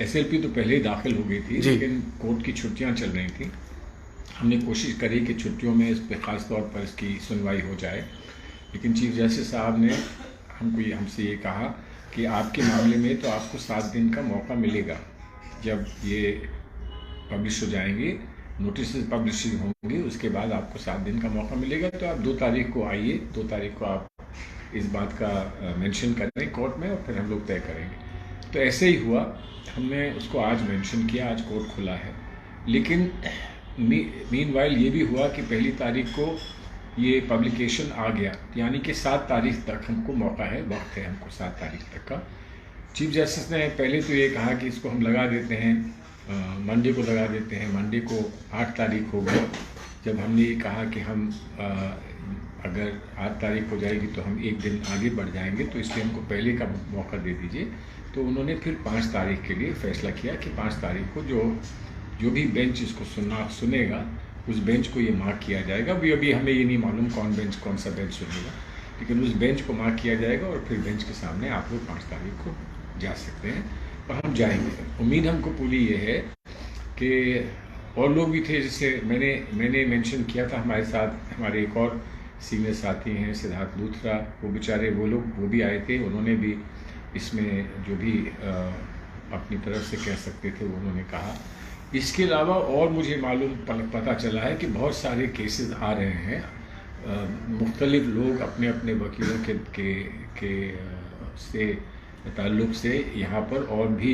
SLP तो पहले ही दाखिल हो गई थी, लेकिन कोर्ट की छुट्टियां चल रही थी। हमने कोशिश करी कि छुट्टियों में इस पर ख़ास तौर पर इसकी सुनवाई हो जाए, लेकिन चीफ जस्टिस साहब ने हमसे ये कहा कि आपके मामले में तो आपको 7 दिन का मौका मिलेगा। जब ये पब्लिश हो जाएंगे, नोटिस पब्लिश होंगे, उसके बाद आपको 7 दिन का मौका मिलेगा। तो आप 2 तारीख को आइए, 2 तारीख को आप इस बात का मेंशन करें कोर्ट में और फिर हम लोग तय करेंगे। तो ऐसे ही हुआ, हमने उसको आज मेंशन किया, आज कोर्ट खुला है। लेकिन मीनवाइल ये भी हुआ कि 1 तारीख को ये पब्लिकेशन आ गया, यानी कि 7 तारीख तक हमको मौका है, वक्त है हमको 7 तारीख तक का। चीफ जस्टिस ने पहले तो ये कहा कि इसको हम लगा देते हैं, मंडे को लगा देते हैं। मंडे को 8 तारीख हो गई। जब हमने ये कहा कि हम अगर 8 तारीख हो जाएगी तो हम 1 दिन आगे बढ़ जाएंगे, तो इसलिए हमको पहले का मौका दे दीजिए। तो उन्होंने फिर 5 तारीख के लिए फैसला किया कि 5 तारीख को जो भी बेंच इसको सुनेगा, उस बेंच को ये मार्क किया जाएगा। अभी हमें ये नहीं मालूम कौन सा बेंच सुनेगा, लेकिन उस बेंच को मार्क किया जाएगा और फिर बेंच के सामने आप लोग 5 तारीख को जा सकते हैं और हम जाएंगे। उम्मीद हमको पूरी ये है कि और लोग भी थे, जैसे मैंने मेंशन किया था, हमारे साथ हमारे एक और सीनियर साथी हैं सिद्धार्थ लूथरा, वो बेचारे वो भी आए थे। उन्होंने भी इसमें जो भी अपनी तरफ से कह सकते थे वो उन्होंने कहा। इसके अलावा और मुझे पता चला है कि बहुत सारे केसेस आ रहे हैं, मुख्तलिफ लोग अपने अपने वकीलों के से ताल्लुक़ से यहाँ पर और भी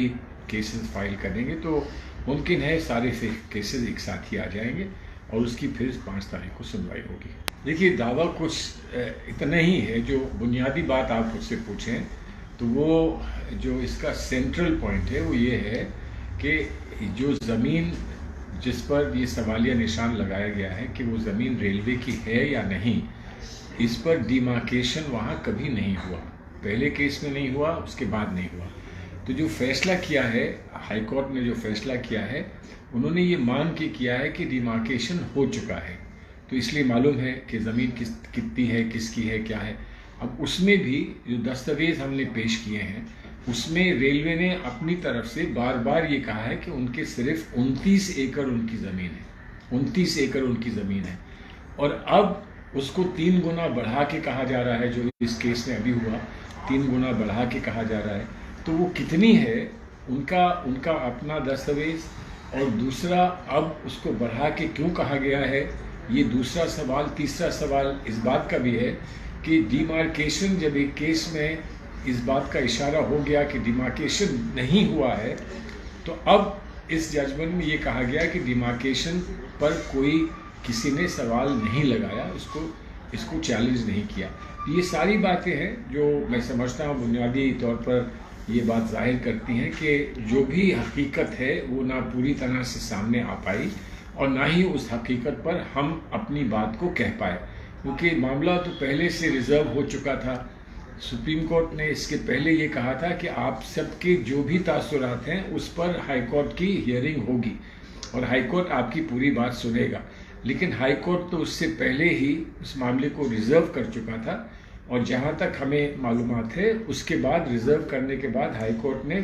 केसेस फाइल करेंगे। तो मुमकिन है सारे केसेस एक साथ ही आ जाएंगे और उसकी फिर 5 तारीख को सुनवाई होगी। देखिए, दावा कुछ इतना ही है। जो बुनियादी बात आप मुझसे पूछें तो वो जो इसका सेंट्रल पॉइंट है वो ये है कि जो ज़मीन जिस पर ये सवालिया निशान लगाया गया है कि वो ज़मीन रेलवे की है या नहीं, इस पर डिमार्केशन वहाँ कभी नहीं हुआ। पहले केस में नहीं हुआ, उसके बाद नहीं हुआ। तो जो फैसला किया है हाई कोर्ट ने, जो फैसला किया है, उन्होंने ये मान के किया है कि डिमार्केशन हो चुका है। तो इसलिए मालूम है कि ज़मीन कितनी है, किसकी है, क्या है। अब उसमें भी जो दस्तावेज़ हमने पेश किए हैं, उसमें रेलवे ने अपनी तरफ से बार बार ये कहा है कि उनके सिर्फ 29 एकड़ उनकी ज़मीन है, 29 एकड़ उनकी ज़मीन है। और अब उसको 3 गुना बढ़ा के कहा जा रहा है, जो इस केस में अभी हुआ, 3 गुना बढ़ा के कहा जा रहा है। तो वो कितनी है, उनका अपना दस्तावेज़, और दूसरा अब उसको बढ़ा के क्यों कहा गया है, ये दूसरा सवाल। तीसरा सवाल इस बात का भी है कि डिमार्केशन, जब एक केस में इस बात का इशारा हो गया कि डिमार्केशन नहीं हुआ है, तो अब इस जजमेंट में ये कहा गया कि डिमार्केशन पर किसी ने सवाल नहीं लगाया, इसको चैलेंज नहीं किया। तो ये सारी बातें हैं जो मैं समझता हूँ बुनियादी तौर पर ये बात जाहिर करती हैं कि जो भी हकीकत है वो ना पूरी तरह से सामने आ पाई और ना ही उस हकीकत पर हम अपनी बात को कह पाए, क्योंकि मामला तो पहले से रिजर्व हो चुका था। सुप्रीम कोर्ट ने इसके पहले ये कहा था कि आप सबके जो भी तासुरात हैं उस पर हाई कोर्ट की हियरिंग होगी और हाई कोर्ट आपकी पूरी बात सुनेगा। लेकिन हाई कोर्ट तो उससे पहले ही उस मामले को रिजर्व कर चुका था और जहां तक हमें मालूमात है उसके बाद रिजर्व करने के बाद हाई कोर्ट ने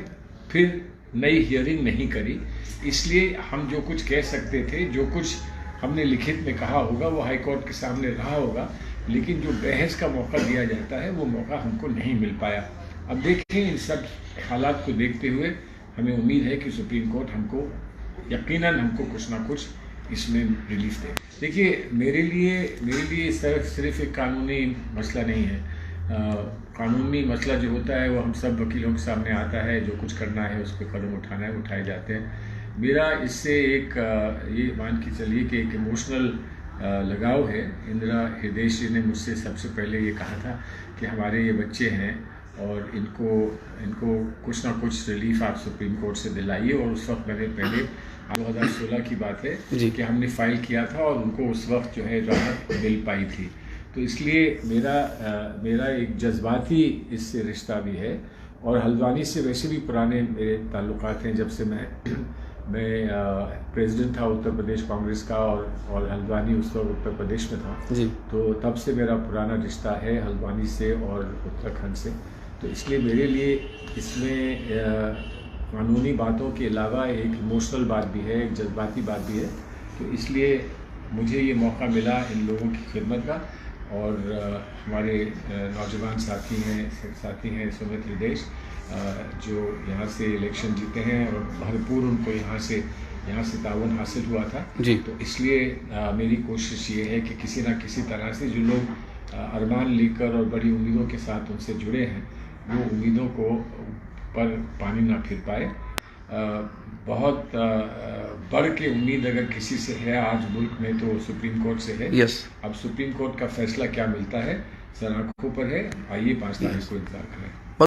फिर नई हियरिंग नहीं करी। इसलिए हम जो कुछ कह सकते थे, जो कुछ हमने लिखित में कहा होगा, वो हाई कोर्ट के सामने रहा होगा, लेकिन जो बहस का मौका दिया जाता है वो मौका हमको नहीं मिल पाया। अब देखें, इन सब हालात को देखते हुए हमें उम्मीद है कि सुप्रीम कोर्ट हमको यकीनन कुछ ना कुछ इसमें रिलीफ दे। देखिए, मेरे लिए सिर्फ एक कानूनी मसला नहीं है। कानूनी मसला जो होता है वो हम सब वकीलों के सामने आता है, जो कुछ करना है उस पर कदम उठाना है, उठाए जाते हैं। मेरा इससे ये मान के चलिए कि एक इमोशनल लगाव है। इंदिरा हृदय जी ने मुझसे सबसे पहले ये कहा था कि हमारे ये बच्चे हैं और इनको कुछ ना कुछ रिलीफ आप सुप्रीम कोर्ट से दिलाइए। और उस वक्त मैंने पहले 2016 की बात है कि हमने फाइल किया था और उनको उस वक्त जो है राहत मिल पाई थी। तो इसलिए मेरा एक जज्बाती इससे रिश्ता भी है। और हल्द्वानी से वैसे भी पुराने मेरे ताल्लुकात हैं। जब से मैं प्रेसिडेंट था उत्तर प्रदेश कांग्रेस का और हल्द्वानी उस वक्त उत्तर प्रदेश में था जी, तो तब से मेरा पुराना रिश्ता है हल्द्वानी से और उत्तराखंड से। तो इसलिए मेरे लिए इसमें कानूनी बातों के अलावा एक इमोशनल बात भी है, एक जज्बाती बात भी है। तो इसलिए मुझे ये मौका मिला इन लोगों की खिदमत का। और हमारे नौजवान साथी हैं सुमित हृदेश, जो यहाँ से इलेक्शन जीते हैं और भरपूर उनको यहाँ से ताउन हासिल हुआ था जी। तो इसलिए मेरी कोशिश ये है कि किसी न किसी तरह से जो लोग अरमान लेकर और बड़ी उम्मीदों के साथ उनसे जुड़े हैं, वो उम्मीदों को पर पानी ना फिर पाए। बहुत बढ़ के उम्मीद अगर किसी से है आज मुल्क में तो सुप्रीम कोर्ट से है। यस। अब सुप्रीम कोर्ट का फैसला क्या मिलता है, सर आंखों पर है। आइए 5 तारीख को इंतजार करें।